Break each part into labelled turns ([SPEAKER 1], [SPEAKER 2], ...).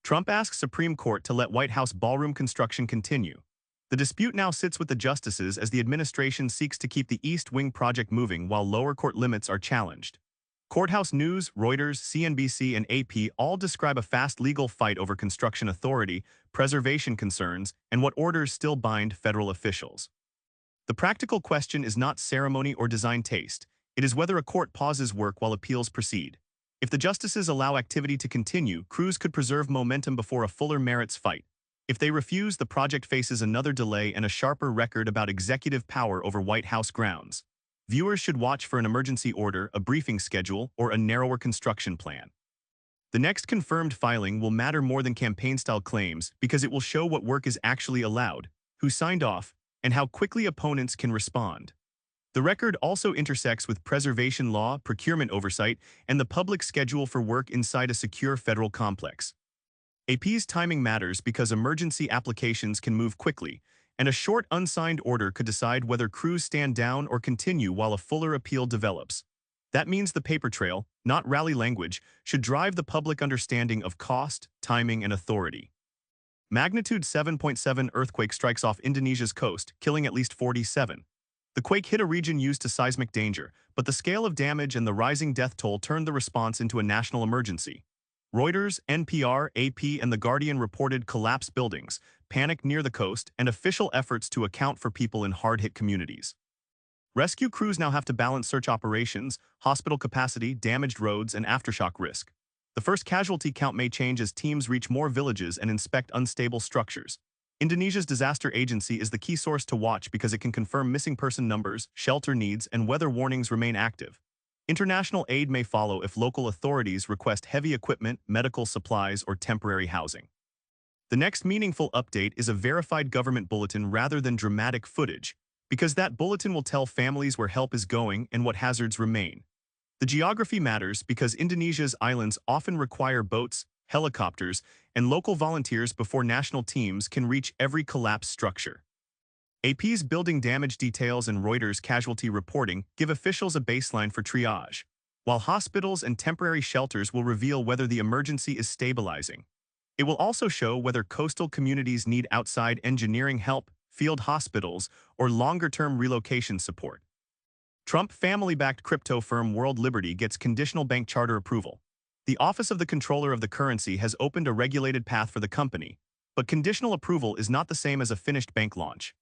[SPEAKER 1] Trump asks Supreme Court to let White House ballroom construction continue. The dispute now sits with the justices as the administration seeks to keep the East Wing project moving while lower court limits are challenged. Courthouse News, Reuters, CNBC, and AP all describe a fast legal fight over construction authority, preservation concerns, and what orders still bind federal officials. The practical question is not ceremony or design taste. It is whether a court pauses work while appeals proceed. If the justices allow activity to continue, crews could preserve momentum before a fuller merits fight. If they refuse, the project faces another delay and a sharper record about executive power over White House grounds. Viewers should watch for an emergency order, a briefing schedule, or a narrower construction plan. The next confirmed filing will matter more than campaign-style claims because it will show what work is actually allowed, who signed off, and how quickly opponents can respond. The record also intersects with preservation law, procurement oversight, and the public schedule for work inside a secure federal complex. AP's timing matters because emergency applications can move quickly, and a short unsigned order could decide whether crews stand down or continue while a fuller appeal develops. That means the paper trail, not rally language, should drive the public understanding of cost, timing, and authority. Magnitude 7.7 earthquake strikes off Indonesia's coast, killing at least 47. The quake hit a region used to seismic danger, but the scale of damage and the rising death toll turned the response into a national emergency. Reuters, NPR, AP, and The Guardian reported collapsed buildings, panic near the coast, and official efforts to account for people in hard-hit communities. Rescue crews now have to balance search operations, hospital capacity, damaged roads, and aftershock risk. The first casualty count may change as teams reach more villages and inspect unstable structures. Indonesia's disaster agency is the key source to watch because it can confirm missing person numbers, shelter needs, and weather warnings remain active. International aid may follow if local authorities request heavy equipment, medical supplies, or temporary housing. The next meaningful update is a verified government bulletin rather than dramatic footage, because that bulletin will tell families where help is going and what hazards remain. The geography matters because Indonesia's islands often require boats, helicopters, and local volunteers before national teams can reach every collapsed structure. AP's building damage details and Reuters casualty reporting give officials a baseline for triage, while hospitals and temporary shelters will reveal whether the emergency is stabilizing. It will also show whether coastal communities need outside engineering help, field hospitals, or longer-term relocation support. Trump family-backed crypto firm World Liberty gets conditional bank charter approval. The Office of the Comptroller of the Currency has opened a regulated path for the company, but conditional approval is not the same as a finished bank launch.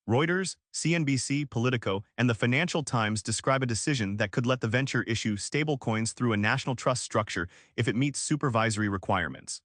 [SPEAKER 1] Reuters, CNBC, Politico, and the Financial Times describe a decision that could let the venture issue stablecoins through a national trust structure if it meets supervisory requirements.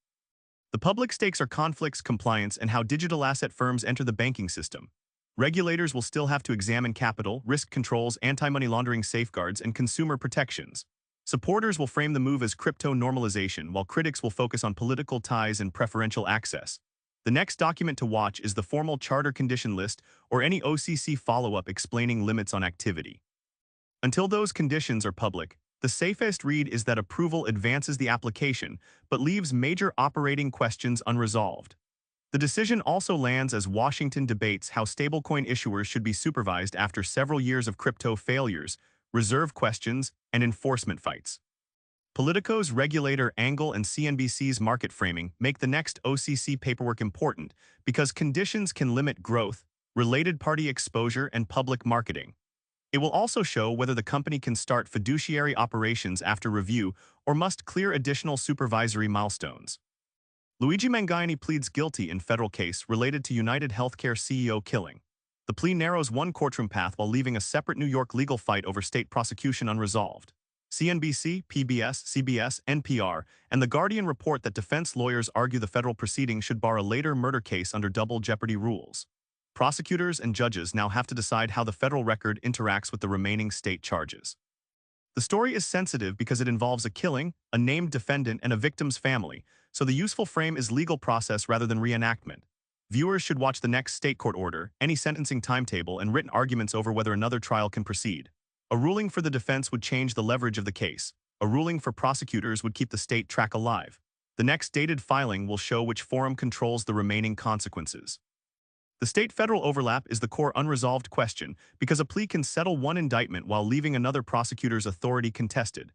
[SPEAKER 1] The public stakes are conflicts, compliance, and how digital asset firms enter the banking system. Regulators will still have to examine capital, risk controls, anti-money laundering safeguards, and consumer protections. Supporters will frame the move as crypto normalization, while critics will focus on political ties and preferential access. The next document to watch is the formal charter condition list or any OCC follow-up explaining limits on activity. Until those conditions are public, the safest read is that approval advances the application but leaves major operating questions unresolved. The decision also lands as Washington debates how stablecoin issuers should be supervised after several years of crypto failures, reserve questions, and enforcement fights. Politico's regulator angle and CNBC's market framing make the next OCC paperwork important because conditions can limit growth, related party exposure, and public marketing. It will also show whether the company can start fiduciary operations after review or must clear additional supervisory milestones. Luigi Mangione pleads guilty in federal case related to UnitedHealthcare CEO killing. The plea narrows one courtroom path while leaving a separate New York legal fight over state prosecution unresolved. CNBC, PBS, CBS, NPR, and The Guardian report that defense lawyers argue the federal proceeding should bar a later murder case under double jeopardy rules. Prosecutors and judges now have to decide how the federal record interacts with the remaining state charges. The story is sensitive because it involves a killing, a named defendant, and a victim's family, so the useful frame is legal process rather than reenactment. Viewers should watch the next state court order, any sentencing timetable, and written arguments over whether another trial can proceed. A ruling for the defense would change the leverage of the case. A ruling for prosecutors would keep the state track alive. The next dated filing will show which forum controls the remaining consequences. The state-federal overlap is the core unresolved question because a plea can settle one indictment while leaving another prosecutor's authority contested.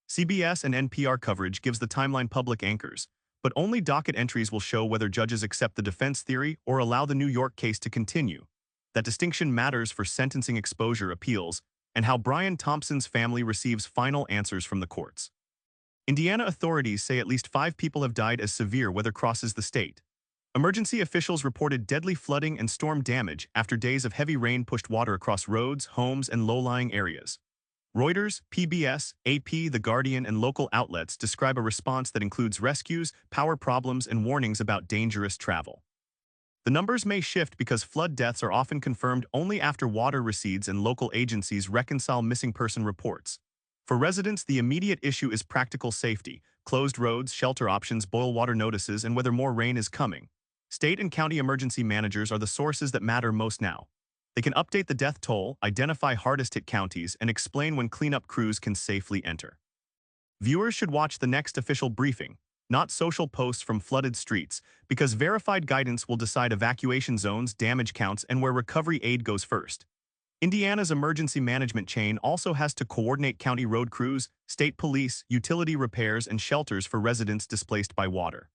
[SPEAKER 1] CBS and NPR coverage gives the timeline public anchors, but only docket entries will show whether judges accept the defense theory or allow the New York case to continue. That distinction matters for sentencing exposure appeals and how Brian Thompson's family receives final answers from the courts. Indiana authorities say at least 5 people have died as severe weather crosses the state. Emergency officials reported deadly flooding and storm damage after days of heavy rain pushed water across roads, homes, and low-lying areas. Reuters, PBS, AP, The Guardian, and local outlets describe a response that includes rescues, power problems, and warnings about dangerous travel. The numbers may shift because flood deaths are often confirmed only after water recedes and local agencies reconcile missing person reports. For residents, the immediate issue is practical safety, closed roads, shelter options, boil water notices, and whether more rain is coming. State and county emergency managers are the sources that matter most now. They can update the death toll, identify hardest-hit counties, and explain when cleanup crews can safely enter. Viewers should watch the next official briefing, not social posts from flooded streets, because verified guidance will decide evacuation zones, damage counts, and where recovery aid goes first. Indiana's emergency management chain also has to coordinate county road crews, state police, utility repairs, and shelters for residents displaced by water.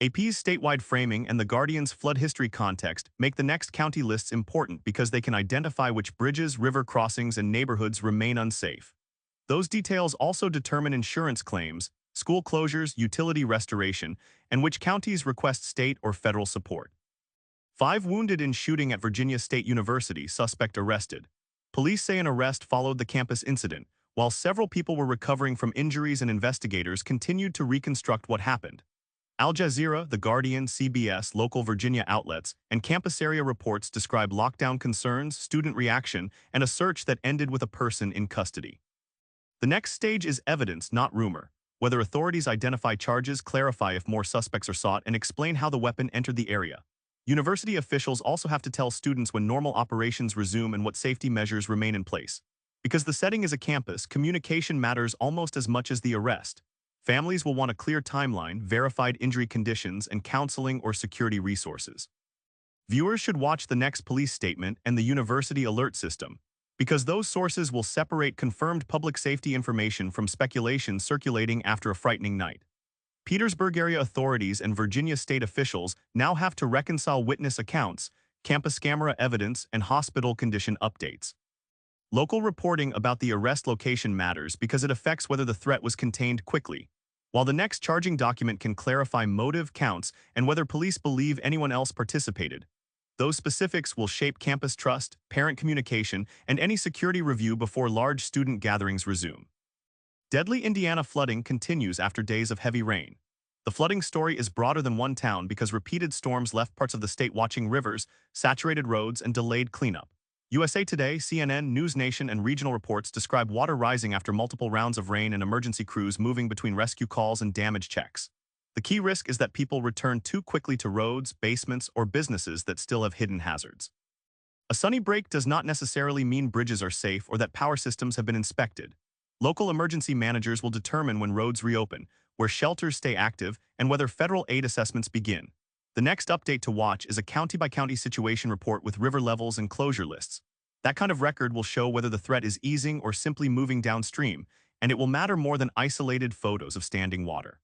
[SPEAKER 1] AP's statewide framing and The Guardian's flood history context make the next county lists important because they can identify which bridges, river crossings, and neighborhoods remain unsafe. Those details also determine insurance claims, school closures, utility restoration, and which counties request state or federal support. 5 wounded in shooting at Virginia State University, suspect arrested. Police say an arrest followed the campus incident, while several people were recovering from injuries and investigators continued to reconstruct what happened. Al Jazeera, The Guardian, CBS, local Virginia outlets, and campus area reports describe lockdown concerns, student reaction, and a search that ended with a person in custody. The next stage is evidence, not rumor. Whether authorities identify charges, clarify if more suspects are sought, and explain how the weapon entered the area. University officials also have to tell students when normal operations resume and what safety measures remain in place. Because the setting is a campus, communication matters almost as much as the arrest. Families will want a clear timeline, verified injury conditions, and counseling or security resources. Viewers should watch the next police statement and the university alert system, because those sources will separate confirmed public safety information from speculation circulating after a frightening night. Petersburg area authorities and Virginia state officials now have to reconcile witness accounts, campus camera evidence, and hospital condition updates. Local reporting about the arrest location matters because it affects whether the threat was contained quickly, while the next charging document can clarify motive, counts, and whether police believe anyone else participated. Those specifics will shape campus trust, parent communication, and any security review before large student gatherings resume. Deadly Indiana flooding continues after days of heavy rain. The flooding story is broader than one town because repeated storms left parts of the state watching rivers, saturated roads, and delayed cleanup. USA Today, CNN, News Nation, and regional reports describe water rising after multiple rounds of rain and emergency crews moving between rescue calls and damage checks. The key risk is that people return too quickly to roads, basements, or businesses that still have hidden hazards. A sunny break does not necessarily mean bridges are safe or that power systems have been inspected. Local emergency managers will determine when roads reopen, where shelters stay active, and whether federal aid assessments begin. The next update to watch is a county-by-county situation report with river levels and closure lists. That kind of record will show whether the threat is easing or simply moving downstream, and it will matter more than isolated photos of standing water.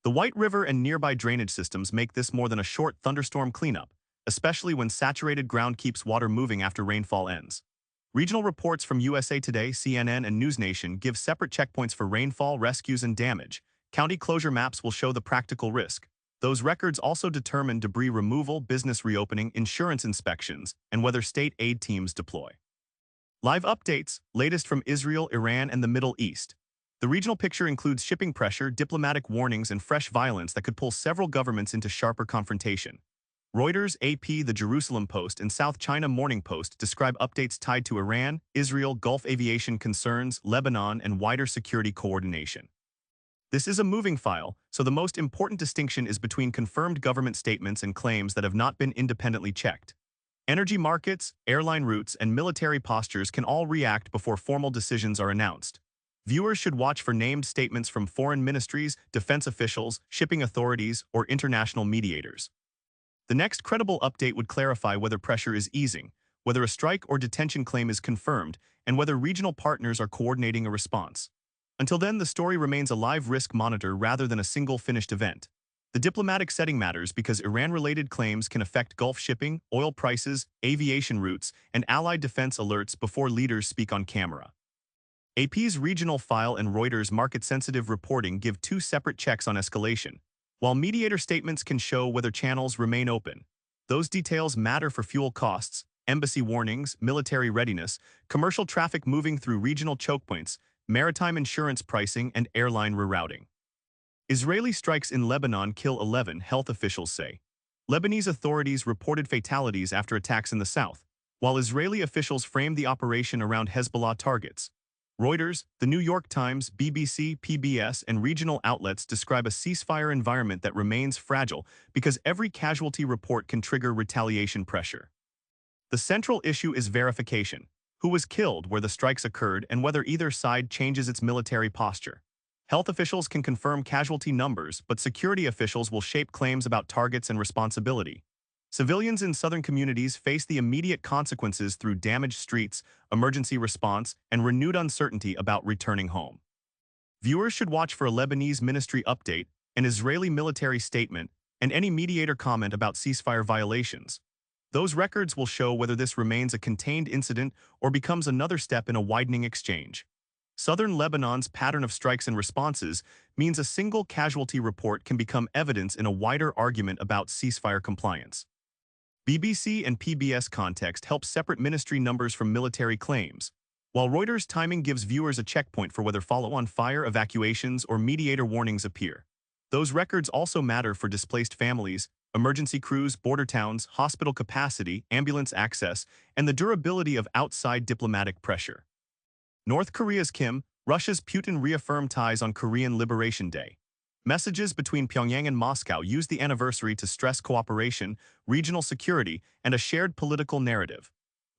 [SPEAKER 1] The White River and nearby drainage systems make this more than a short thunderstorm cleanup, especially when saturated ground keeps water moving after rainfall ends. Regional reports from USA Today, CNN, and News Nation give separate checkpoints for rainfall, rescues, and damage. County closure maps will show the practical risk. Those records also determine debris removal, business reopening, insurance inspections, and whether state aid teams deploy. Live updates, latest from Israel, Iran, and the Middle East. The regional picture includes shipping pressure, diplomatic warnings, and fresh violence that could pull several governments into sharper confrontation. Reuters, AP, The Jerusalem Post, and South China Morning Post describe updates tied to Iran, Israel, Gulf aviation concerns, Lebanon, and wider security coordination. This is a moving file, so the most important distinction is between confirmed government statements and claims that have not been independently checked. Energy markets, airline routes, and military postures can all react before formal decisions are announced. Viewers should watch for named statements from foreign ministries, defense officials, shipping authorities, or international mediators. The next credible update would clarify whether pressure is easing, whether a strike or detention claim is confirmed, and whether regional partners are coordinating a response. Until then, the story remains a live risk monitor rather than a single finished event. The diplomatic setting matters because Iran-related claims can affect Gulf shipping, oil prices, aviation routes, and allied defense alerts before leaders speak on camera. AP's regional file and Reuters' market-sensitive reporting give two separate checks on escalation, while mediator statements can show whether channels remain open. Those details matter for fuel costs, embassy warnings, military readiness, commercial traffic moving through regional choke points, maritime insurance pricing, and airline rerouting. Israeli strikes in Lebanon kill 11, health officials say. Lebanese authorities reported fatalities after attacks in the south, while Israeli officials framed the operation around Hezbollah targets. Reuters, The New York Times, BBC, PBS, and regional outlets describe a ceasefire environment that remains fragile because every casualty report can trigger retaliation pressure. The central issue is verification: who was killed, where the strikes occurred, and whether either side changes its military posture. Health officials can confirm casualty numbers, but security officials will shape claims about targets and responsibility. Civilians in southern communities face the immediate consequences through damaged streets, emergency response, and renewed uncertainty about returning home. Viewers should watch for a Lebanese ministry update, an Israeli military statement, and any mediator comment about ceasefire violations. Those records will show whether this remains a contained incident or becomes another step in a widening exchange. Southern Lebanon's pattern of strikes and responses means a single casualty report can become evidence in a wider argument about ceasefire compliance. BBC and PBS context helps separate ministry numbers from military claims, while Reuters' timing gives viewers a checkpoint for whether follow-on fire evacuations or mediator warnings appear. Those records also matter for displaced families, emergency crews, border towns, hospital capacity, ambulance access, and the durability of outside diplomatic pressure. North Korea's Kim, Russia's Putin reaffirmed ties on Korean Liberation Day. Messages between Pyongyang and Moscow use the anniversary to stress cooperation, regional security, and a shared political narrative.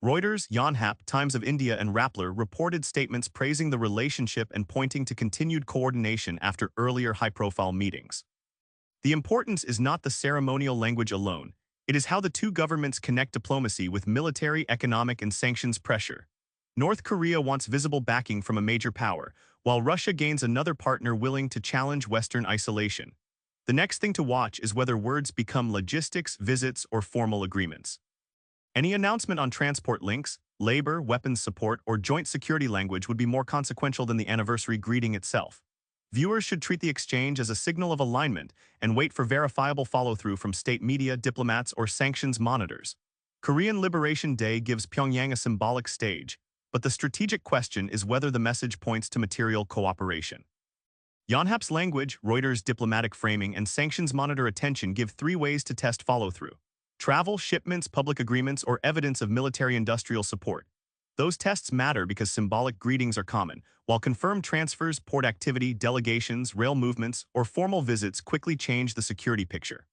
[SPEAKER 1] Reuters, Yonhap, Times of India, and Rappler reported statements praising the relationship and pointing to continued coordination after earlier high-profile meetings. The importance is not the ceremonial language alone. It is how the two governments connect diplomacy with military, economic, and sanctions pressure. North Korea wants visible backing from a major power, while Russia gains another partner willing to challenge Western isolation. The next thing to watch is whether words become logistics, visits, or formal agreements. Any announcement on transport links, labor, weapons support, or joint security language would be more consequential than the anniversary greeting itself. Viewers should treat the exchange as a signal of alignment and wait for verifiable follow-through from state media, diplomats, or sanctions monitors. Korean Liberation Day gives Pyongyang a symbolic stage, but the strategic question is whether the message points to material cooperation. Yonhap's language, Reuters' diplomatic framing, and sanctions monitor attention give three ways to test follow-through: travel, shipments, public agreements, or evidence of military-industrial support. Those tests matter because symbolic greetings are common, while confirmed transfers, port activity, delegations, rail movements, or formal visits quickly change the security picture.